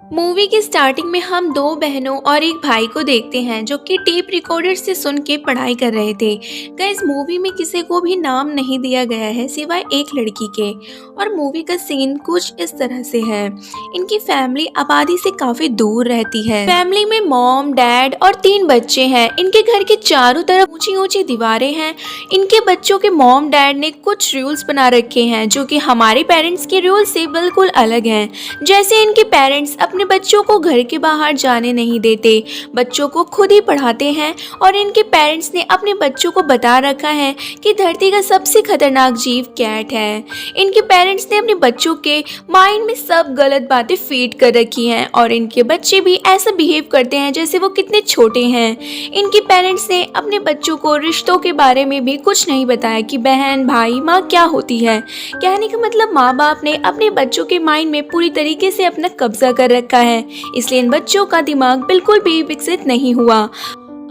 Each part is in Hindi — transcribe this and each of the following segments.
मूवी की स्टार्टिंग में हम दो बहनों और एक भाई को देखते हैं जो कि टेप रिकॉर्डर से सुन के पढ़ाई कर रहे थे। गाइस, मूवी में किसी को भी नाम नहीं दिया गया है सिवाय एक लड़की के। और मूवी का सीन कुछ इस तरह से है। इनकी फैमिली आबादी से काफी दूर रहती है। फैमिली में मॉम, डैड और तीन बच्चे हैं। इनके घर के चारों तरफ ऊंची ऊंची दीवारें हैं। इनके बच्चों के मॉम डैड ने कुछ रूल्स बना रखे हैं जो कि हमारे पेरेंट्स के रूल से बिल्कुल अलग हैं। जैसे इनके पेरेंट्स अपने बच्चों को घर के बाहर जाने नहीं देते, बच्चों को खुद ही पढ़ाते हैं। और इनके पेरेंट्स ने अपने बच्चों को बता रखा है कि धरती का सबसे खतरनाक जीव कैट है। इनके पेरेंट्स ने अपने बच्चों के माइंड में सब गलत बातें फीड कर रखी हैं और इनके बच्चे भी ऐसा बिहेव करते हैं जैसे वो कितने छोटे हैं। इनके पेरेंट्स ने अपने बच्चों को रिश्तों के बारे में भी कुछ नहीं बताया कि बहन, भाई, माँ क्या होती है। कहने का मतलब माँ बाप ने अपने बच्चों के माइंड में पूरी तरीके से अपना कब्जा कर रखा है, इसलिए इन बच्चों का दिमाग बिल्कुल भी विकसित नहीं हुआ।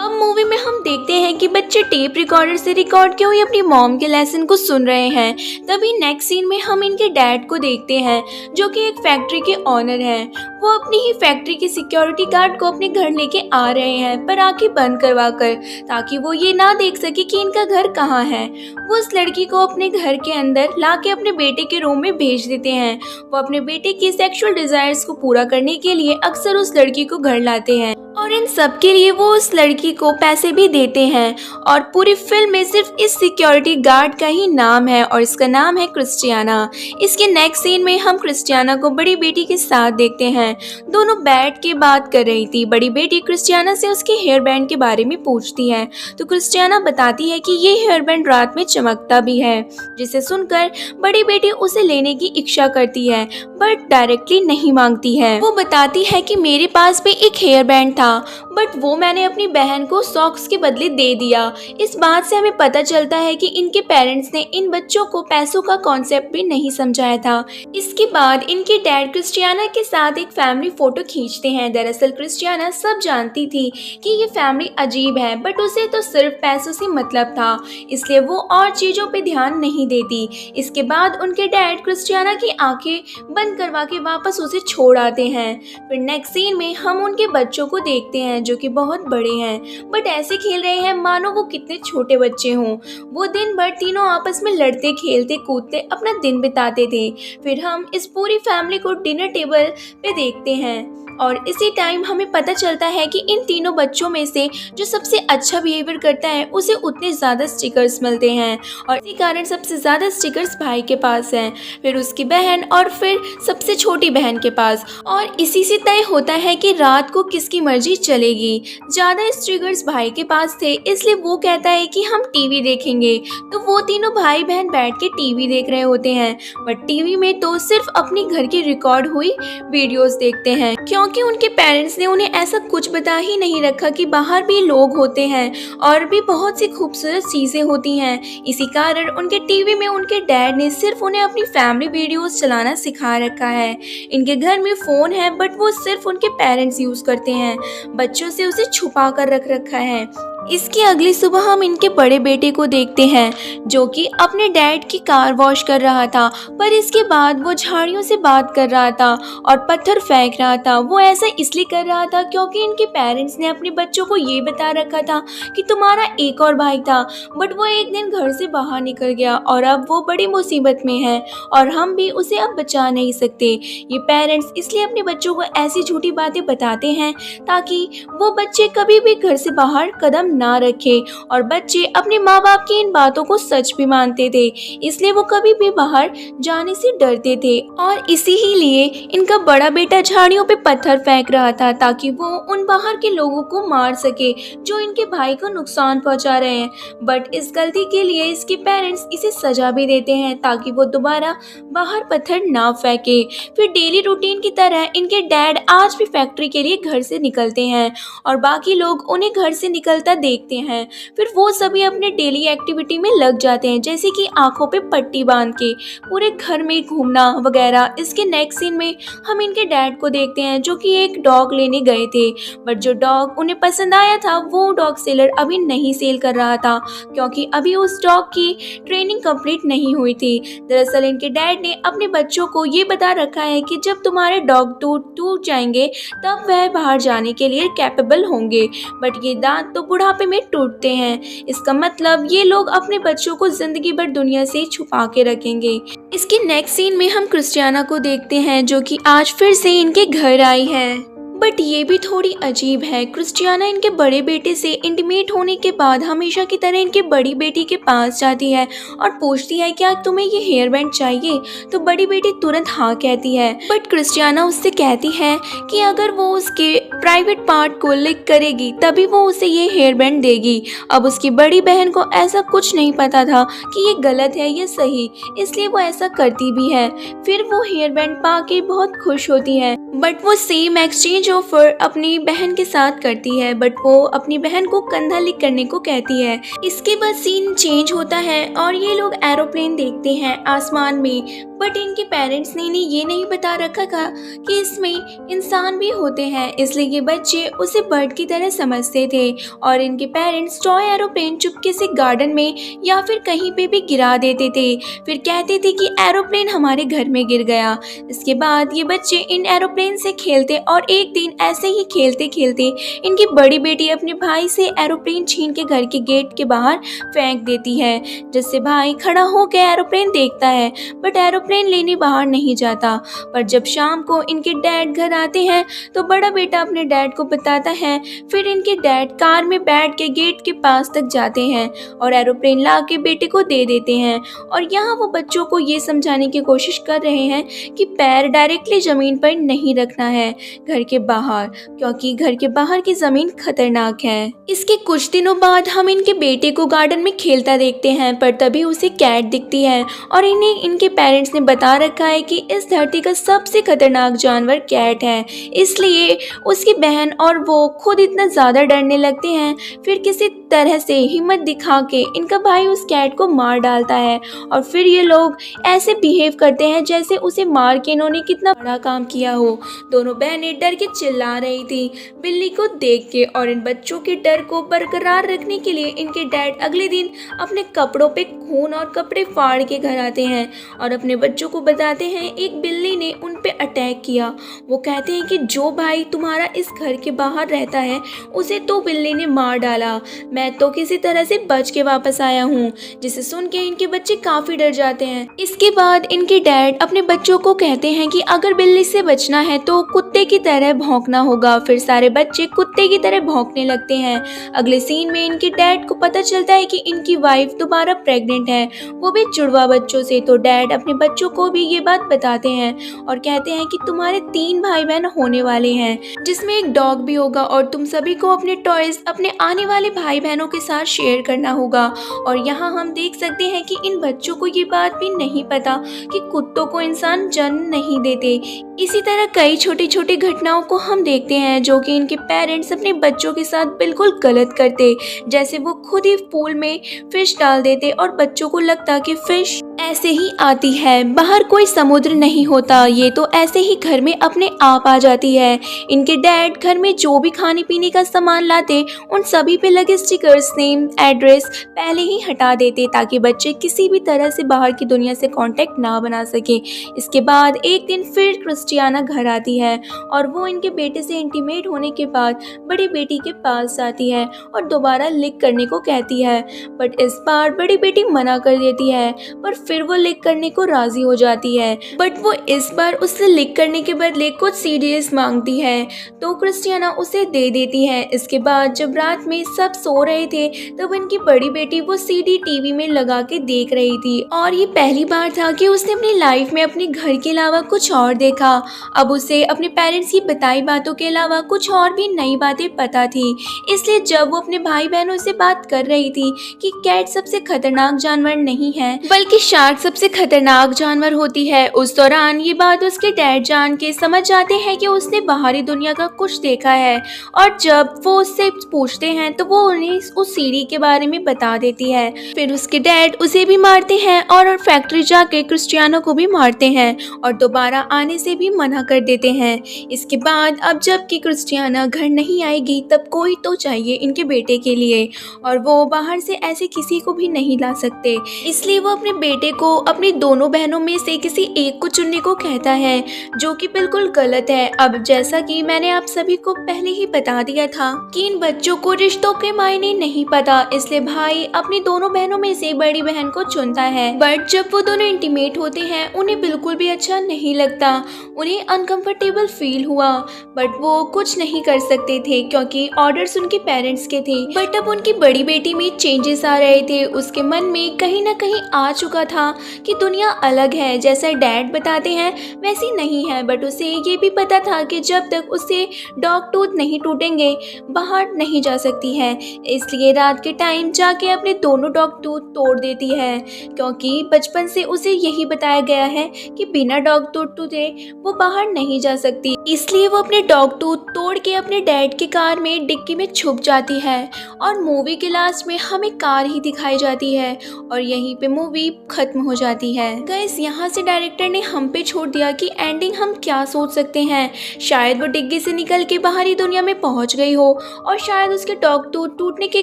अब मूवी में हम देखते हैं कि बच्चे टेप रिकॉर्डर से रिकॉर्ड किए हुए अपनी मॉम के लेसन को सुन रहे हैं। तभी नेक्स्ट सीन में हम इनके डैड को देखते हैं जो कि एक फैक्ट्री के ऑनर हैं। वो अपनी ही फैक्ट्री के सिक्योरिटी गार्ड को अपने घर लेके आ रहे हैं पर आंखें बंद करवा कर, ताकि वो ये ना देख सके कि इनका घर कहाँ है। वो उस लड़की को अपने घर के अंदर ला के अपने बेटे के रूम में भेज देते हैं। वो अपने बेटे की सेक्सुअल डिजायर्स को पूरा करने के लिए अक्सर उस लड़की को घर लाते हैं और इन सब के लिए वो उस लड़की को पैसे भी देते हैं। और पूरी फिल्म में सिर्फ इस सिक्योरिटी गार्ड का ही नाम है और इसका नाम है क्रिस्टियाना। इसके नेक्स्ट सीन में हम क्रिस्टियाना को बड़ी बेटी के साथ देखते हैं। दोनों बैठ के बात कर रही थी। बड़ी बेटी क्रिस्टियाना से उसके हेयर बैंड के बारे में पूछती है तो क्रिस्टियाना बताती है कि ये हेयर बैंड रात में चमकता भी है, जिसे सुनकर बड़ी बेटी उसे लेने की इच्छा करती है बट डायरेक्टली नहीं मांगती है। वो बताती है कि मेरे पास भी एक हेयर बैंड था बट वो मैंने अपनी बहन को सॉक्स के बदले दे दिया। इस बात से हमें पता चलता है कि इनके पेरेंट्स ने इन बच्चों को पैसों का कॉन्सेप्ट भी नहीं समझाया था। इसके बाद इनके डैड क्रिस्टियाना के साथ एक फैमिली फोटो खींचते हैं। दरअसल क्रिस्टियाना सब जानती थी कि ये फैमिली अजीब है बट उसे तो सिर्फ पैसों से मतलब था, इसलिए वो और चीजों पे ध्यान नहीं देती। इसके बाद उनके डैड क्रिस्टियाना की आंखें बंद करवा के वापस उसे छोड़ आते हैं। फिर नेक्स्ट सीन में हम उनके बच्चों को देखते हैं जो कि बहुत बड़े हैं बट ऐसे खेल रहे हैं मानो वो कितने छोटे बच्चे हों। वो दिन भर तीनों आपस में लड़ते, खेलते, कूदते अपना दिन बिताते थे। फिर हम इस पूरी फैमिली को डिनर टेबल पे देखते हैं और इसी टाइम हमें पता चलता है कि इन तीनों बच्चों में से जो सबसे अच्छा बिहेवियर करता है उसे उतने ज़्यादा स्टिकर्स मिलते हैं और इसी कारण सबसे ज़्यादा स्टिकर्स भाई के पास हैं, फिर उसकी बहन और फिर सबसे छोटी बहन के पास। और इसी से तय होता है कि रात को किसकी मर्जी चलेगी। ज़्यादा स्टिकर्स भाई के पास थे, इसलिए वो कहता है कि हम टीवी देखेंगे। तो वो तीनों भाई बहन बैठ के टीवी देख रहे होते हैं बट टीवी में तो सिर्फ अपनी घर की रिकॉर्ड हुई वीडियोस देखते हैं, क्योंकि उनके पेरेंट्स ने उन्हें ऐसा कुछ बता ही नहीं रखा कि बाहर भी लोग होते हैं और भी बहुत सी खूबसूरत चीजें होती हैं। इसी कारण उनके टीवी में उनके डैड ने सिर्फ उन्हें अपनी फैमिली वीडियोस चलाना सिखा रखा है। इनके घर में फोन है बट वो सिर्फ उनके पेरेंट्स यूज करते हैं, बच्चों से उसे छुपा कर रख रखा है। इसकी अगली सुबह हम इनके बड़े बेटे को देखते हैं जो कि अपने डैड की कार वॉश कर रहा था, पर इसके बाद वो झाड़ियों से बात कर रहा था और पत्थर फेंक रहा था। वो ऐसा इसलिए कर रहा था क्योंकि इनके पेरेंट्स ने अपने बच्चों को ये बता रखा था कि तुम्हारा एक और भाई था बट वो एक दिन घर से बाहर निकल गया और अब वो बड़ी मुसीबत में है और हम भी उसे अब बचा नहीं सकते। ये पेरेंट्स इसलिए अपने बच्चों को ऐसी झूठी बातें बताते हैं ताकि वो बच्चे कभी भी घर से बाहर कदम ना रखे। और बच्चे अपने माँ बाप की इन बातों को सच भी मानते थे, इसलिए वो कभी भी बाहर जाने से डरते थे। और इसी ही लिए इनका बड़ा बेटा झाड़ियों पे पत्थर फेंक रहा था ताकि वो उन बाहर के लोगों को मार सके जो इनके भाई को नुकसान पहुंचा रहे हैं। बट इस गलती के लिए इसके पेरेंट्स इसे सजा भी देते हैं ताकि वो दोबारा बाहर पत्थर ना फेंके। फिर डेली रूटीन की तरह इनके डैड आज भी फैक्ट्री के लिए घर से निकलते हैं और बाकी लोग उन्हें घर से निकलता देखते हैं। फिर वो सभी अपने डेली एक्टिविटी में लग जाते हैं, जैसे कि आंखों पे पट्टी बांध के पूरे घर में घूमना वगैरह। इसके नेक्स्ट सीन में हम इनके डैड को देखते हैं जो कि एक डॉग लेने गए थे, बट जो डॉग उन्हें पसंद आया था वो डॉग सेलर अभी नहीं सेल कर रहा था, क्योंकि अभी उस डॉग की ट्रेनिंग कंप्लीट नहीं हुई थी। दरअसल इनके डैड ने अपने बच्चों को ये बता रखा है कि जब तुम्हारे डॉग टूट जाएंगे तब वह बाहर जाने के लिए कैपेबल होंगे, बट ये दांत तो बुढ़ापे में टूटते हैं। इसका मतलब ये लोग अपने बच्चों को जिंदगी भर दुनिया से छुपा के रखेंगे। इसके नेक्स्ट सीन में हम क्रिस्टियाना को देखते हैं जो कि आज फिर से इनके घर आई है, बट ये भी थोड़ी अजीब है। क्रिस्टियाना इनके बड़े बेटे से इंटीमेट होने के बाद हमेशा की तरह इनके बड़ी बेटी के पास जाती है और पूछती है क्या तुम्हें ये हेयर बैंड चाहिए, तो बड़ी बेटी तुरंत हाँ कहती है, बट क्रिस्टियाना उससे कहती है कि अगर वो उसके प्राइवेट पार्ट को लिक करेगी तभी वो उसे ये हेयर बैंड देगी। अब उसकी बड़ी बहन को ऐसा कुछ नहीं पता था कि ये गलत है या सही, इसलिए वो ऐसा करती भी है। फिर वो हेयर बैंड पा के बहुत खुश होती है, बट वो सेम एक्सचेंज ऑफर अपनी बहन के साथ करती है, बट वो अपनी बहन को कंधा लिक करने को कहती है। इसके बाद सीन चेंज होता है और ये लोग एरोप्लेन देखते हैं आसमान में, बट इनके पेरेंट्स ने इन्हें ये नहीं बता रखा था कि इसमें इंसान भी होते हैं, इसलिए ये बच्चे उसे बर्ड की तरह समझते थे और इनके पेरेंट्स टॉय एरोप्लेन चुपके से गार्डन में या फिर कहीं पे भी गिरा देते थे, फिर कहते थे कि एरोप्लेन हमारे घर में गिर गया। इसके बाद ये बच्चे इन एरोप्लेन से खेलते और एक दिन ऐसे ही खेलते खेलते इनकी बड़ी बेटी अपने भाई से एरोप्लेन छीन के घर के गेट के बाहर फेंक देती है, जिससे भाई खड़ा होकर एरोप्लेन देखता है, बट एरोप्लेन लेने बाहर नहीं जाता। पर जब शाम को इनके डैड घर आते हैं तो बड़ा बेटा अपने डैड को बताता है, फिर इनके डैड कार में बैठ के गेट के पास तक जाते हैं और एरोप्लेन ला के बेटे को दे देते हैं। और यहाँ वो बच्चों को ये समझाने की कोशिश कर रहे हैं कि पैर डायरेक्टली जमीन पर नहीं रखना है घर के बाहर, क्योंकि घर के बाहर की जमीन खतरनाक है। इसके कुछ दिनों बाद हम इनके बेटे को गार्डन में खेलता देखते हैं, पर तभी उसे कैट दिखती है और इन्हें इनके पेरेंट्स ने बता रखा है कि इस धरती का सबसे खतरनाक जानवर कैट है, इसलिए उसकी बहन और वो खुद इतना ज़्यादा डरने लगते हैं। फिर किसी तरह से हिम्मत दिखा के इनका भाई उस कैट को मार डालता है और फिर ये लोग ऐसे बिहेव करते हैं जैसे उसे मार के इन्होंने कितना बड़ा काम किया हो। दोनों बहनें डर के चिल्ला रही थी बिल्ली को देख के, और इन बच्चों के डर को बरकरार रखने के लिए इनके डैड अगले दिन अपने कपड़ों पे खून और कपड़े फाड़ के घर आते हैं और अपने बच्चों को बताते हैं एक बिल्ली ने उन पे अटैक किया। वो कहते हैं कि जो भाई तुम्हारा इस घर के बाहर रहता है उसे तो बिल्ली ने मार डाला, मैं तो किसी तरह से बच के वापस आया हूँ, जिसे सुन के इनके बच्चे काफी डर जाते हैं। इसके बाद इनके डैड अपने बच्चों को कहते हैं कि अगर बिल्ली से बचना है तो कुत्ते की तरह भौंकना होगा। फिर सारे बच्चे कुत्ते की तरह भौंकने लगते हैं। अगले सीन में इनके डैड को पता चलता है कि इनकी वाइफ दोबारा प्रेग्नेंट है, वो भी जुड़वा बच्चों से। तो डैड अपने बच्चों को भी ये बात बताते हैं और कहते हैं कि तुम्हारे 3 भाई बहन होने वाले हैं, जिसमें एक डॉग भी होगा और तुम सभी को अपने टॉयज अपने आने वाले भाई बहनों के साथ शेयर करना होगा। और यहाँ हम देख सकते हैं कि इन बच्चों को ये बात भी नहीं पता कि कुत्तों को इंसान जन्म नहीं देते। इसी तरह कई छोटी छोटी घटनाओं को हम देखते हैं जो कि इनके पेरेंट्स अपने बच्चों के साथ बिल्कुल गलत करते, जैसे वो खुद ही पूल में फिश डाल देते और बच्चों को लगता कि फिश ऐसे ही आती है, बाहर कोई समुद्र नहीं होता, ये तो ऐसे ही घर में अपने आप आ जाती है। इनके डैड घर में जो भी खाने पीने का सामान लाते उन सभी पे लगे स्टिकर्स, नेम, एड्रेस पहले ही हटा देते ताकि बच्चे किसी भी तरह से बाहर की दुनिया से कांटेक्ट ना बना सके। इसके बाद एक दिन फिर क्रिस्टियाना घर आती है और वो इनके बेटे से इंटीमेट होने के बाद बड़ी बेटी के पास जाती है और दोबारा लिक करने को कहती है, बट इस बार बड़ी बेटी मना कर देती है, पर फिर वो लिक करने को राजी हो जाती है। बट वो इस बार उससे लिक करने के बदले कुछ सीडीज मांगती है, तो क्रिस्टियाना उसे दे देती है। इसके बाद जब रात में सब सो रहे थे तब इनकी बड़ी बेटी वो सीडी टीवी में लगा के देख रही थी और ये पहली बार था कि उसने अपनी लाइफ में अपने घर के अलावा कुछ और देखा। अब उसे अपने पेरेंट्स की बताई बातों के अलावा कुछ और भी नई बातें पता थी, इसलिए जब वो अपने भाई बहनों से बात कर रही थी कि कैट सबसे खतरनाक जानवर नहीं है बल्कि शार्क सबसे खतरनाक जानवर होती है। उस दौरान ये बात उसके डैड जान के समझ जाते हैं कि उसने बाहरी दुनिया का कुछ देखा है, और जब वो उससे पूछते हैं तो वो उन्हें उस सीढ़ी के बारे में बता देती है। फिर उसके डैड उसे भी मारते हैं और फैक्ट्री जाके क्रिस्टियानो को भी मारते हैं और दोबारा आने से भी मना कर देते हैं। इसके बाद अब जबकि क्रिस्टियाना घर नहीं आएगी तब कोई तो चाहिए इनके बेटे के लिए, और वो बाहर से ऐसे किसी को भी नहीं ला सकते। इसलिए वो अपने बेटे को अपनी दोनों बहनों में से किसी एक को चुनने को कहता है, जो कि बिल्कुल गलत है। अब जैसा कि मैंने आप सभी को पहले ही बता दिया था कि इन बच्चों को रिश्तों के मायने नहीं पता, इसलिए भाई अपनी दोनों बहनों में से बड़ी बहन को चुनता है। बट जब वो दोनों इंटीमेट होते हैं उन्हें बिल्कुल भी अच्छा नहीं लगता, उन्हें अनकंफर्टेबल फील हुआ, बट वो कुछ नहीं कर सकते थे क्योंकि ऑर्डर्स उनके पेरेंट्स के थे। बट अब उनकी बड़ी बेटी में चेंजेस आ रहे थे। उसके मन में कहीं ना कहीं आ चुका था कि दुनिया अलग है, जैसा डैड बताते हैं वैसी नहीं है। बट उसे ये भी पता था कि जब तक उससे डॉग टूथ नहीं टूटेंगे बाहर नहीं जा सकती है, इसलिए रात के टाइम जाके अपने दोनों डॉग टूथ तोड़ देती है, क्योंकि बचपन से उसे यही बताया गया है कि बिना डॉग टूथ टूटे वो बाहर नहीं जा सकती। इसलिए वो अपने डॉग टूथ तोड़ के अपने डैड की कार में डिक्की में छुप जाती है, और मूवी के लास्ट में हमें कार ही दिखाई जाती है और यहीं पे मूवी खत्म हो जाती है। गाइस, यहाँ से डायरेक्टर ने हम पे छोड़ दिया कि एंडिंग हम क्या सोच सकते हैं। शायद वो डिग्गी से निकल के बाहरी दुनिया में पहुंच गई हो, और शायद उसके डॉग टूथ टूटने के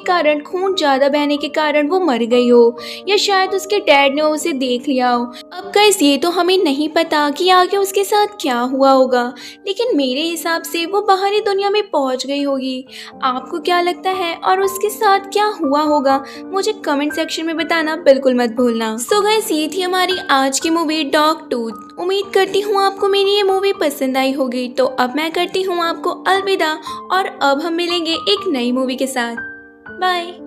कारण खून ज्यादा बहने के कारण वो मर गई हो, या शायद उसके डैड ने उसे देख लिया हो। अब गाइस, ये तो हमें नहीं पता कि आगे उसके साथ क्या हुआ होगा, लेकिन मेरे हिसाब से वो बाहरी दुनिया में पहुंच गई होगी। आपको क्या लगता है और उसके साथ क्या हुआ होगा, मुझे कमेंट सेक्शन में बताना बिल्कुल मत भूलना। सो गाइस, ये थी हमारी आज की मूवी डॉग टूथ। उम्मीद करती हूँ आपको मेरी ये मूवी पसंद आई होगी। तो अब मैं करती हूँ आपको अलविदा, और अब हम मिलेंगे एक नई मूवी के साथ। बाय।